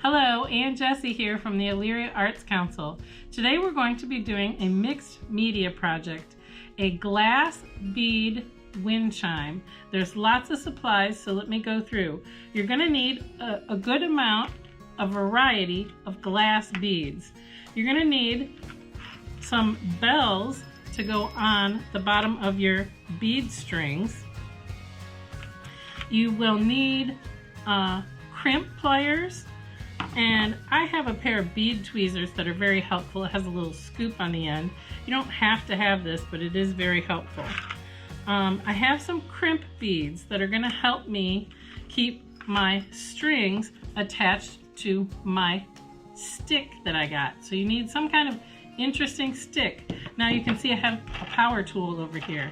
Hello, Ann Jessie here from the Elyria Arts Council. Today we're going to be doing a mixed media project, a glass bead wind chime. There's lots of supplies, so let me go through. You're going to need a good amount, a variety of glass beads. You're going to need some bells to go on the bottom of your bead strings. You will need crimp pliers, and I have a pair of bead tweezers that are very helpful. It has a little scoop on the end. You don't have to have this, but it is very helpful. I have some crimp beads that are going to help me keep my strings attached to my stick that I got. So you need some kind of interesting stick. Now you can see I have a power tool over here.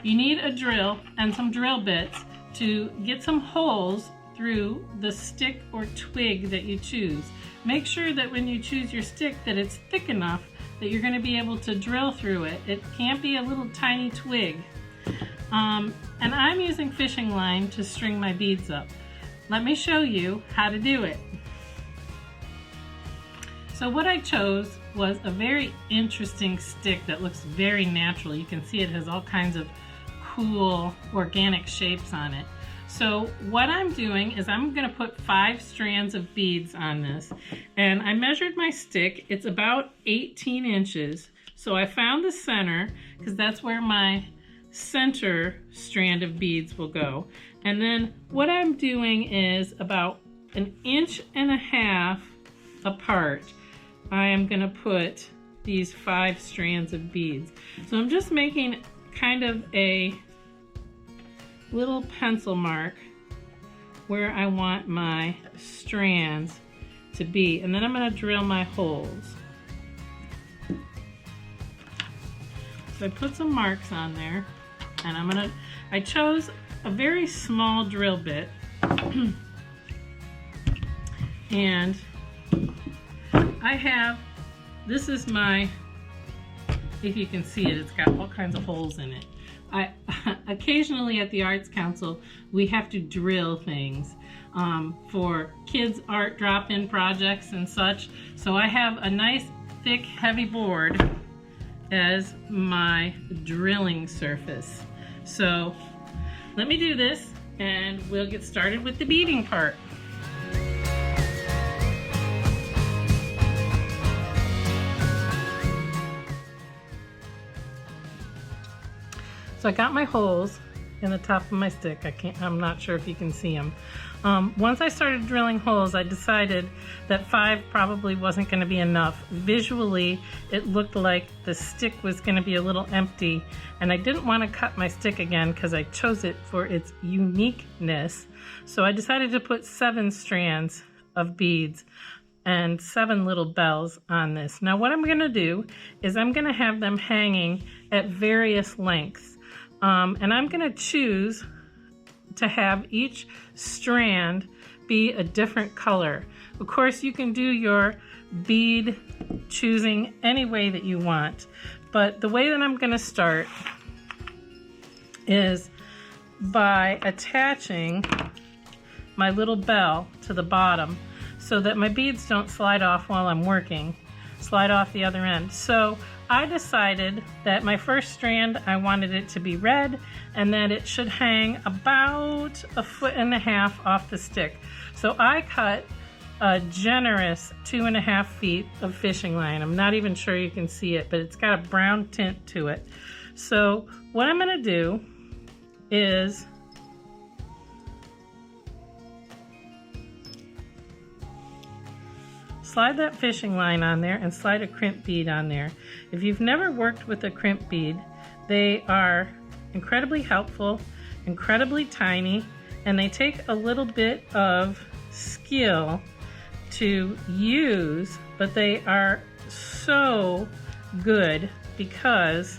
You need a drill and some drill bits to get some holes through the stick or twig that you choose. Make sure that when you choose your stick that it's thick enough that you're going to be able to drill through it. It can't be a little tiny twig. And I'm using fishing line to string my beads up. Let me show you how to do it. So what I chose was a very interesting stick that looks very natural. You can see it has all kinds of cool organic shapes on it. So what I'm doing is I'm going to put 5 strands of beads on this, and I measured my stick. It's about 18 inches. So I found the center because that's where my center strand of beads will go. And then what I'm doing is about 1.5 inches apart. I am going to put these 5 strands of beads. So I'm just making kind of a little pencil mark where I want my strands to be, and then I'm going to drill my holes. So I put some marks on there, and I chose a very small drill bit and I have, this is my, if you can see it, it's got all kinds of holes in it. Occasionally at the Arts Council, we have to drill things for kids' art drop-in projects and such. So I have a nice, thick, heavy board as my drilling surface. So let me do this, and we'll get started with the beading part. So I got my holes in the top of my stick. I'm not sure if you can see them. Once I started drilling holes, I decided that 5 probably wasn't going to be enough. Visually, it looked like the stick was going to be a little empty, and I didn't want to cut my stick again because I chose it for its uniqueness. So I decided to put 7 strands of beads and 7 little bells on this. Now what I'm going to do is I'm going to have them hanging at various lengths. And I'm going to choose to have each strand be a different color. Of course, you can do your bead choosing any way that you want, but the way that I'm going to start is by attaching my little bell to the bottom so that my beads don't slide off while I'm working, slide off the other end. So I decided that my first strand, I wanted it to be red, and that it should hang about 1.5 feet off the stick. So I cut a generous 2.5 feet of fishing line. I'm not even sure you can see it, but it's got a brown tint to it. So what I'm going to do is slide that fishing line on there and slide a crimp bead on there. If you've never worked with a crimp bead, they are incredibly helpful, incredibly tiny, and they take a little bit of skill to use, but they are so good because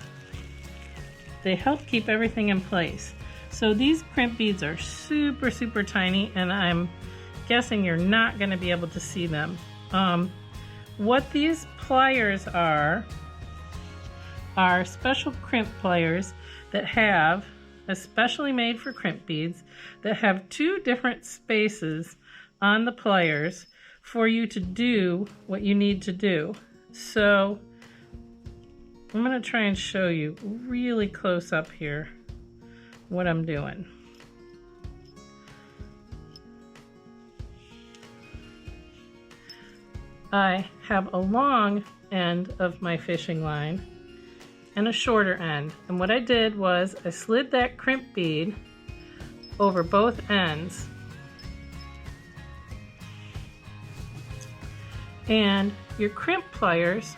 they help keep everything in place. So these crimp beads are super, super tiny, and I'm guessing you're not going to be able to see them. What these pliers are special crimp pliers that have, especially made for crimp beads, that have 2 different spaces on the pliers for you to do what you need to do. So I'm going to try and show you really close up here what I'm doing. I have a long end of my fishing line and a shorter end. And what I did was I slid that crimp bead over both ends. And your crimp pliers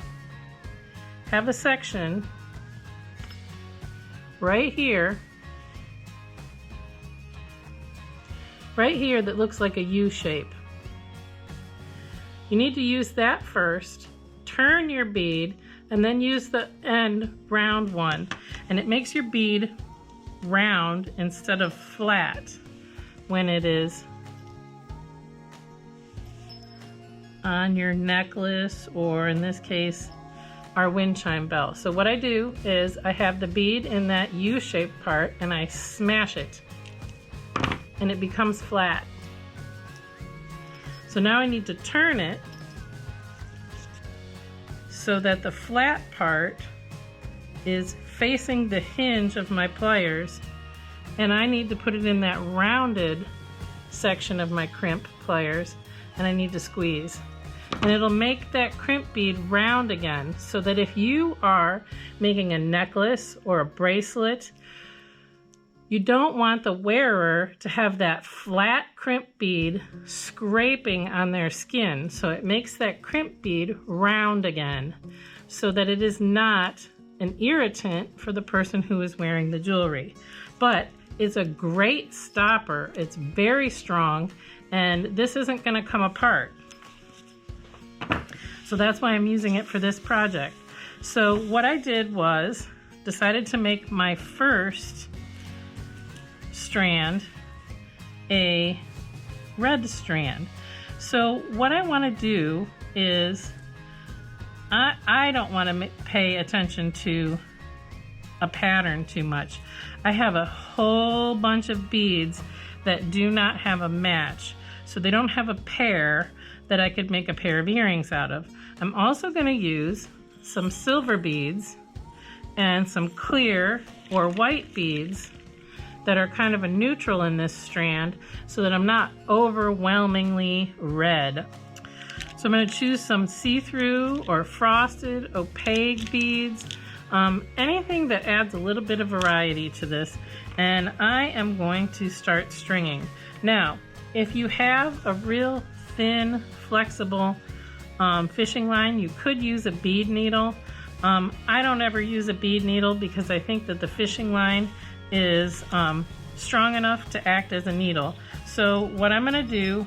have a section right here that looks like a U shape. You need to use that first, turn your bead, and then use the end round one. And it makes your bead round instead of flat when it is on your necklace, or in this case, our wind chime bell. So what I do is I have the bead in that U-shaped part and I smash it and it becomes flat. So now I need to turn it so that the flat part is facing the hinge of my pliers, and I need to put it in that rounded section of my crimp pliers, and I need to squeeze. And it'll make that crimp bead round again, so that if you are making a necklace or a bracelet, you don't want the wearer to have that flat crimp bead scraping on their skin. So it makes that crimp bead round again, so that it is not an irritant for the person who is wearing the jewelry. But it's a great stopper. It's very strong, and this isn't going to come apart. So that's why I'm using it for this project. So what I did was decided to make my first strand a red strand. So what I want to do is I don't want to pay attention to a pattern too much. I have a whole bunch of beads that do not have a match, so they don't have a pair that I could make a pair of earrings out of. I'm also going to use some silver beads and some clear or white beads that are kind of a neutral in this strand, so that I'm not overwhelmingly red. So I'm going to choose some see-through or frosted, opaque beads, anything that adds a little bit of variety to this, and I am going to start stringing. Now, if you have a real thin, flexible fishing line, you could use a bead needle. I don't ever use a bead needle because I think that the fishing line is strong enough to act as a needle. So what I'm going to do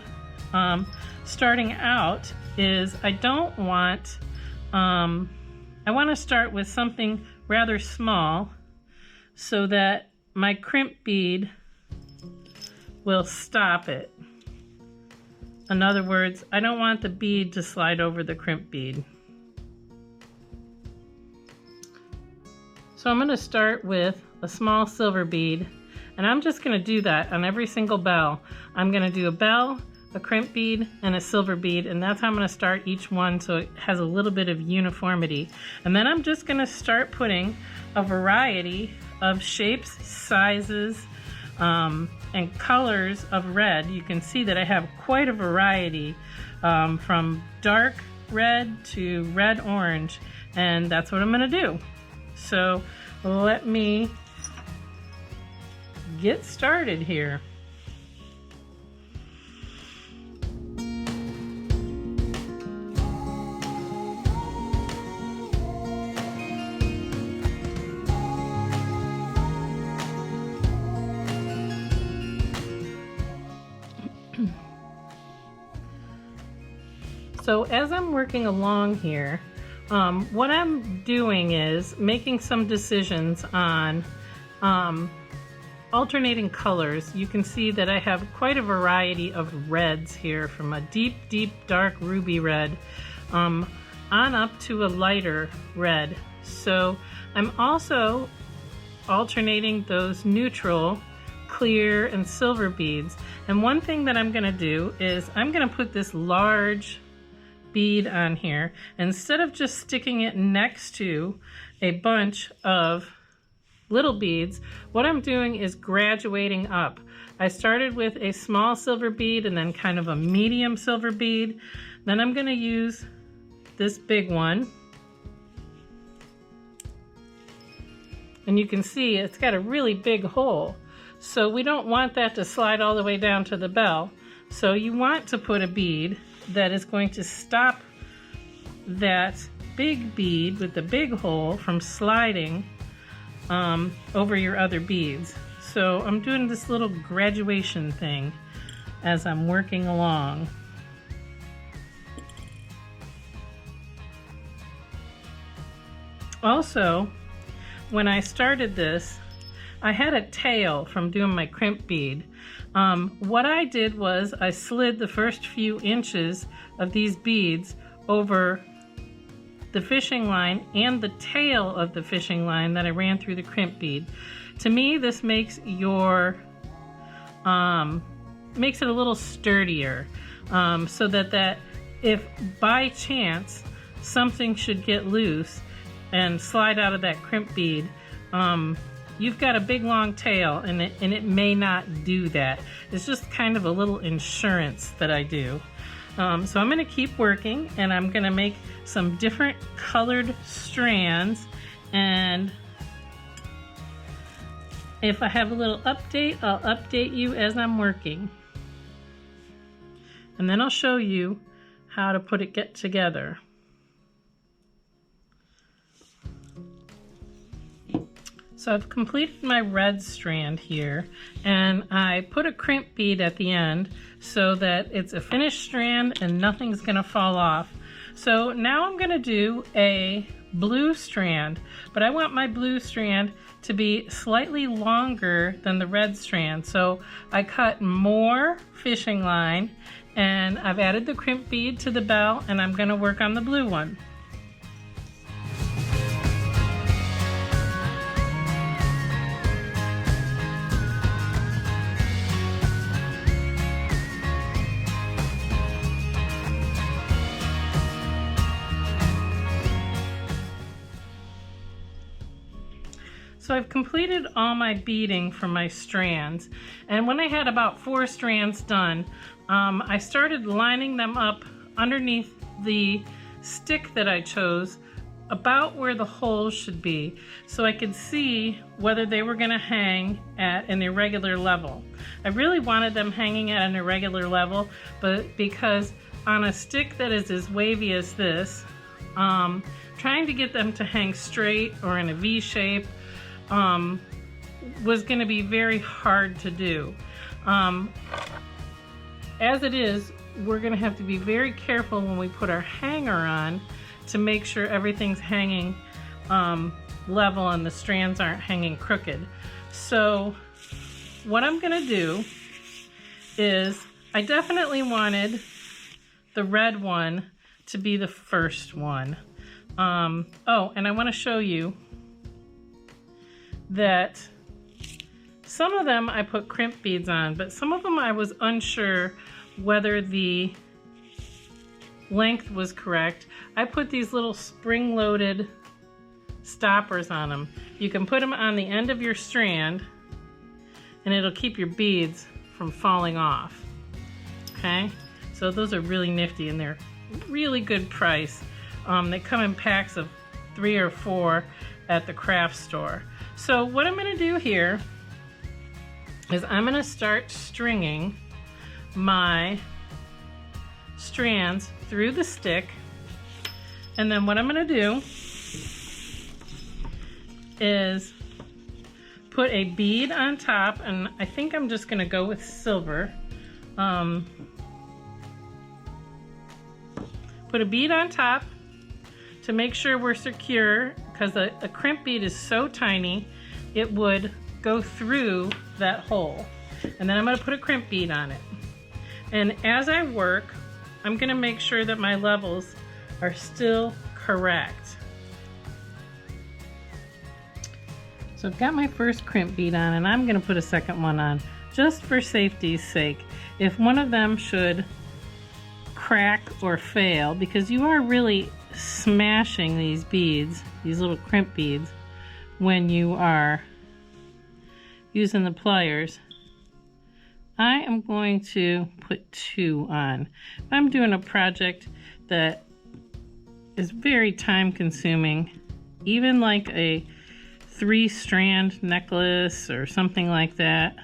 starting out is I want to start with something rather small so that my crimp bead will stop it. In other words, I don't want the bead to slide over the crimp bead. So I'm going to start with a small silver bead, and I'm just going to do that on every single bell. I'm going to do a bell, a crimp bead, and a silver bead, and that's how I'm going to start each one, so it has a little bit of uniformity. And then I'm just going to start putting a variety of shapes, sizes, and colors of red. You can see that I have quite a variety, from dark red to red orange, and that's what I'm going to do. So let me get started here. So as I'm working along here, what I'm doing is making some decisions on alternating colors. You can see that I have quite a variety of reds here, from a deep, deep dark ruby red on up to a lighter red. So I'm also alternating those neutral clear, and silver beads. And one thing that I'm gonna do is I'm gonna put this large bead on here. Instead of just sticking it next to a bunch of little beads, what I'm doing is graduating up. I started with a small silver bead and then kind of a medium silver bead. Then I'm gonna use this big one. And you can see it's got a really big hole. So we don't want that to slide all the way down to the bell. So you want to put a bead that is going to stop that big bead with the big hole from sliding over your other beads. So I'm doing this little graduation thing as I'm working along. Also, when I started this, I had a tail from doing my crimp bead. What I did was I slid the first few inches of these beads over the fishing line and the tail of the fishing line that I ran through the crimp bead. To me, this makes your makes it a little sturdier, so that if by chance something should get loose and slide out of that crimp bead, you've got a big long tail and it may not do that. It's just kind of a little insurance that I do. So I'm going to keep working, and I'm going to make some different colored strands, and if I have a little update, I'll update you as I'm working. And then I'll show you how to get together. So I've completed my red strand here, and I put a crimp bead at the end so that it's a finished strand and nothing's gonna fall off. So now I'm gonna do a blue strand, but I want my blue strand to be slightly longer than the red strand. So I cut more fishing line, and I've added the crimp bead to the bell, and I'm gonna work on the blue one. So I've completed all my beading for my strands, and when I had about 4 strands done, I started lining them up underneath the stick that I chose about where the holes should be, so I could see whether they were going to hang at an irregular level. I really wanted them hanging at an irregular level, but because on a stick that is as wavy as this, trying to get them to hang straight or in a V shape was going to be very hard to do. As it is, we're going to have to be very careful when we put our hanger on to make sure everything's hanging level and the strands aren't hanging crooked. So what I'm going to do is, I definitely wanted the red one to be the first one. Oh, and I want to show you that some of them I put crimp beads on, but some of them I was unsure whether the length was correct. I put these little spring-loaded stoppers on them. You can put them on the end of your strand, and it'll keep your beads from falling off. Okay, so those are really nifty, and they're really good price. They come in packs of 3 or 4 at the craft store. So what I'm going to do here is I'm going to start stringing my strands through the stick, and then what I'm going to do is put a bead on top, and I think I'm just going to go with silver. Put a bead on top to make sure we're secure, because a crimp bead is so tiny it would go through that hole. And then I'm going to put a crimp bead on it. And as I work, I'm going to make sure that my levels are still correct. So I've got my first crimp bead on, and I'm going to put a second one on just for safety's sake. If one of them should crack or fail, because you are really smashing these beads, these little crimp beads, when you are using the pliers, I am going to put 2 on. I'm doing a project that is very time consuming, even like a 3-strand necklace or something like that.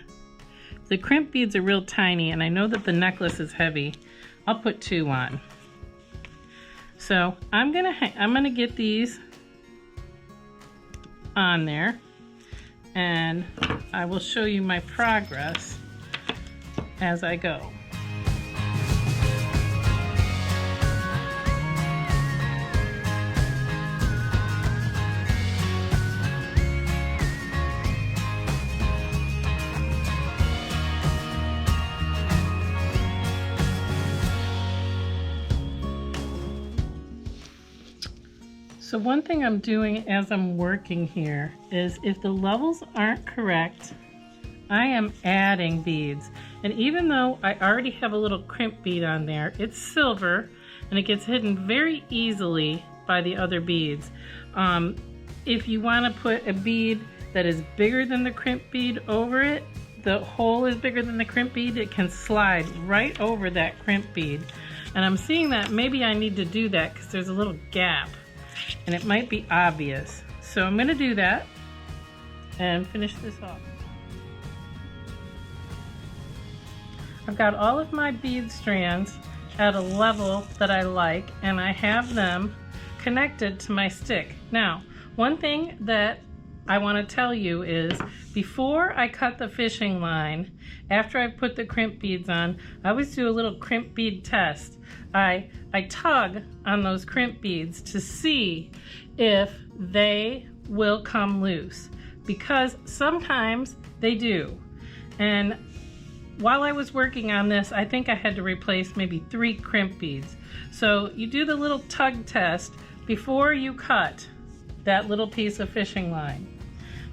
The crimp beads are real tiny, and I know that the necklace is heavy. I'll put 2 on. So I'm gonna get these on there, and I will show you my progress as I go. So one thing I'm doing as I'm working here is, if the levels aren't correct, I am adding beads. And even though I already have a little crimp bead on there, it's silver and it gets hidden very easily by the other beads. If you want to put a bead that is bigger than the crimp bead over it, the hole is bigger than the crimp bead, it can slide right over that crimp bead. And I'm seeing that maybe I need to do that because there's a little gap and it might be obvious. So I'm going to do that and finish this off. I've got all of my bead strands at a level that I like, and I have them connected to my stick. Now, one thing that I want to tell you is, before I cut the fishing line, after I put the crimp beads on, I always do a little crimp bead test. I tug on those crimp beads to see if they will come loose, because sometimes they do. And while I was working on this, I think I had to replace maybe 3 crimp beads. So you do the little tug test before you cut that little piece of fishing line.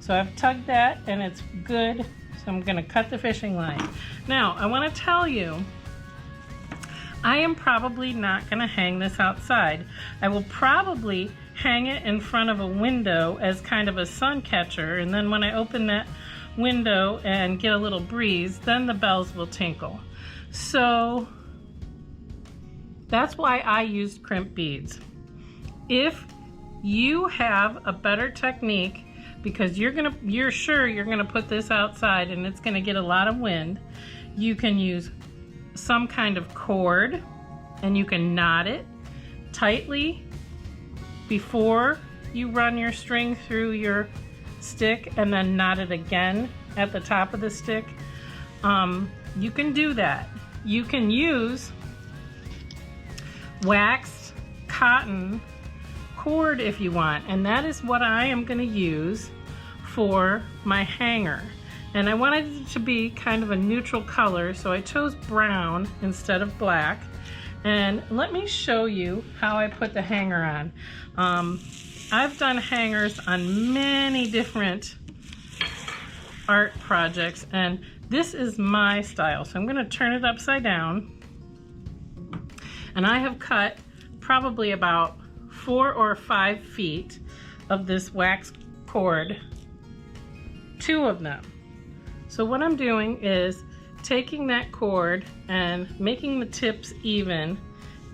So I've tugged that and it's good. So I'm going to cut the fishing line. Now I want to tell you, I am probably not going to hang this outside. I will probably hang it in front of a window as kind of a sun catcher, and then when I open that window and get a little breeze, then the bells will tinkle. So that's why I used crimp beads. If you have a better technique, because you're sure you're gonna put this outside and it's gonna get a lot of wind, you can use some kind of cord and you can knot it tightly before you run your string through your stick and then knot it again at the top of the stick. You can do that. You can use waxed cotton cord if you want, and that is what I am going to use for my hanger. And I wanted it to be kind of a neutral color, so I chose brown instead of black. And let me show you how I put the hanger on. I've done hangers on many different art projects, and this is my style. So I'm going to turn it upside down, and I have cut probably about 4 or 5 feet of this wax cord, 2 of them. So what I'm doing is taking that cord and making the tips even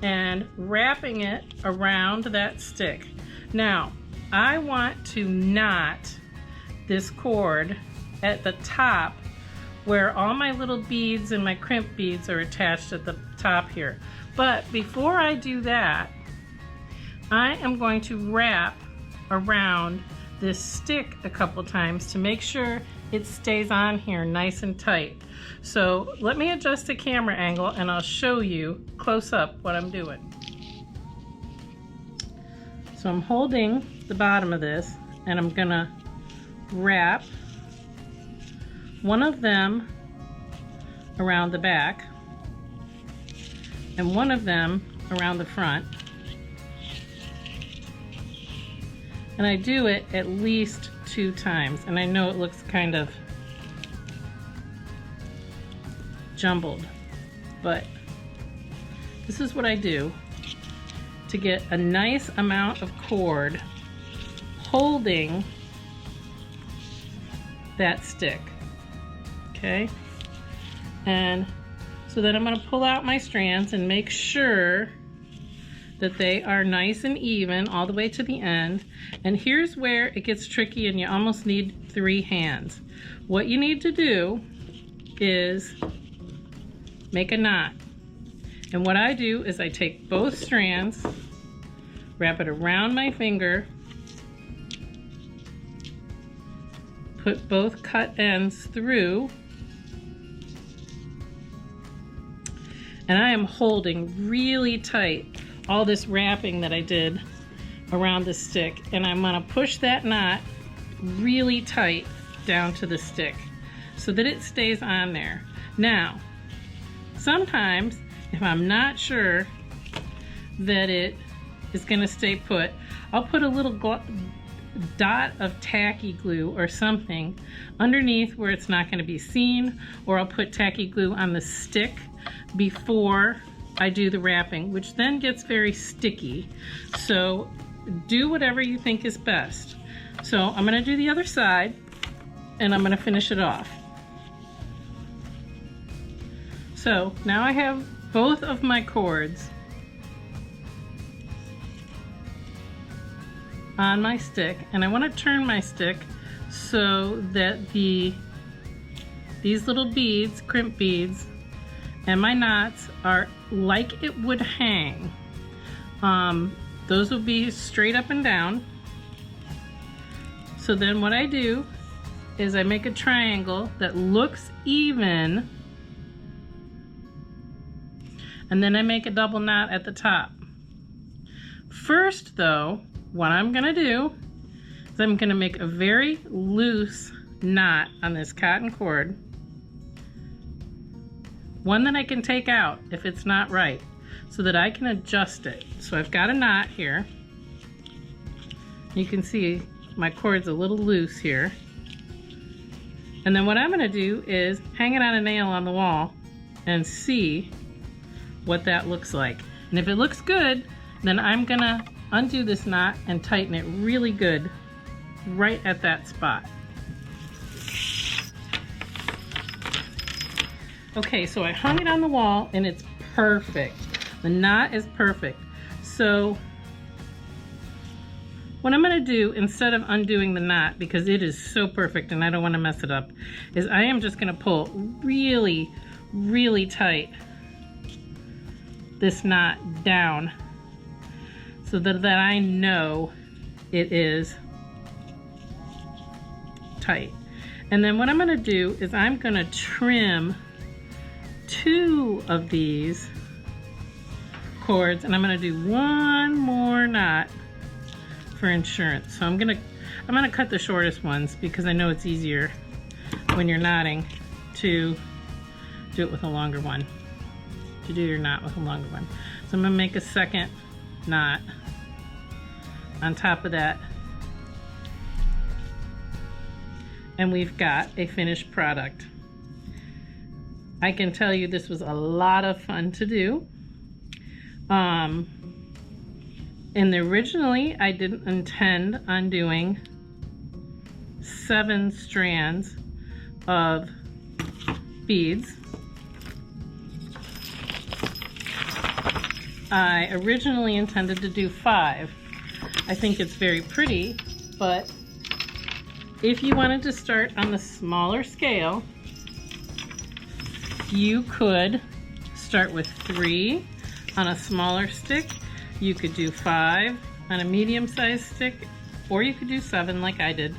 and wrapping it around that stick. Now, I want to knot this cord at the top where all my little beads and my crimp beads are attached at the top here. But before I do that, I am going to wrap around this stick a couple times to make sure it stays on here nice and tight. So let me adjust the camera angle and I'll show you close up what I'm doing. So I'm holding the bottom of this and I'm gonna wrap one of them around the back and one of them around the front. And I do it at least 2 times. And I know it looks kind of jumbled, but this is what I do to get a nice amount of cord holding that stick. Okay, and so then I'm going to pull out my strands and make sure that they are nice and even all the way to the end. And here's where it gets tricky and you almost need 3 hands. What you need to do is make a knot. And what I do is I take both strands, wrap it around my finger, put both cut ends through, and I am holding really tight all this wrapping that I did around the stick, and I'm gonna push that knot really tight down to the stick so that it stays on there. Now, sometimes if I'm not sure that it is gonna stay put, I'll put a little dot of tacky glue or something underneath where it's not gonna be seen, or I'll put tacky glue on the stick before I do the wrapping, which then gets very sticky. So do whatever you think is best. So I'm gonna do the other side and I'm gonna finish it off. So now I have both of my cords on my stick, and I want to turn my stick so that these little beads, crimp beads, and my knots are like it would hang. Those will be straight up and down. So then what I do is I make a triangle that looks even, and then I make a double knot at the top. First though, what I'm gonna do is I'm gonna make a very loose knot on this cotton cord, one that I can take out if it's not right, so that I can adjust it. So I've got a knot here. You can see my cord's a little loose here. And then what I'm gonna do is hang it on a nail on the wall and see what that looks like. And if it looks good, then I'm gonna undo this knot and tighten it really good right at that spot. Okay, so I hung it on the wall and it's perfect. The knot is perfect. So what I'm gonna do, instead of undoing the knot, because it is so perfect and I don't wanna mess it up, is I am just gonna pull really, really tight this knot down so that I know it is tight. And then what I'm gonna do is I'm gonna trim 2 of these cords, and I'm gonna do 1 more knot for insurance. So I'm gonna cut the shortest ones because I know it's easier when you're knotting to do it with a longer one, to do your knot with a longer one. So I'm gonna make a second knot on top of that, and we've got a finished product. I can tell you this was a lot of fun to do. And originally I didn't intend on doing 7 strands of beads. I originally intended to do 5. I think it's very pretty, but if you wanted to start on the smaller scale, you could start with 3 on a smaller stick. You could do 5 on a medium-sized stick, or you could do 7 like I did.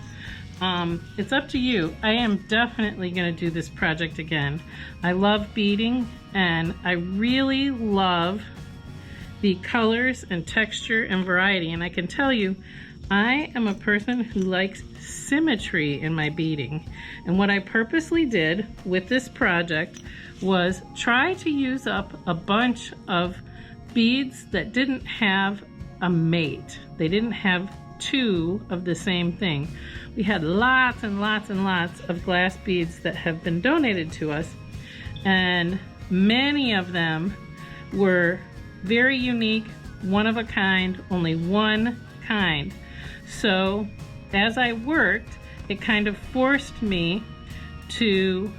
It's up to you. I am definitely going to do this project again. I love beading, and I really love the colors and texture and variety, and I can tell you I am a person who likes symmetry in my beading, and what I purposely did with this project was try to use up a bunch of beads that didn't have a mate. They didn't have 2 of the same thing. We had lots and lots and lots of glass beads that have been donated to us, and many of them were very unique, one of a kind, only one kind. So as I worked, it kind of forced me to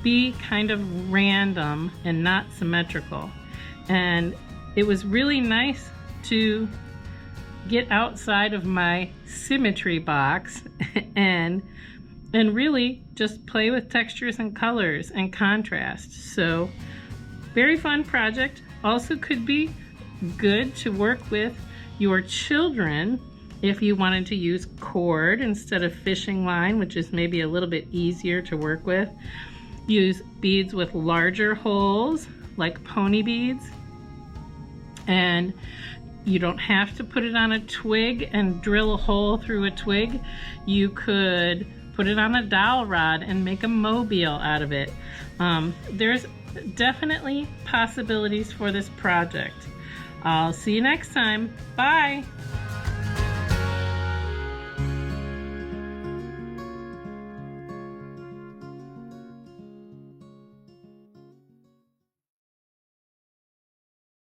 be kind of random and not symmetrical. And it was really nice to get outside of my symmetry box and really just play with textures and colors and contrast. So very fun project. Also could be good to work with your children if you wanted to use cord instead of fishing line, which is maybe a little bit easier to work with. Use beads with larger holes like pony beads, and you don't have to put it on a twig and drill a hole through a twig. You could put it on a dowel rod and make a mobile out of it. There's definitely possibilities for this project. I'll see you next time. Bye!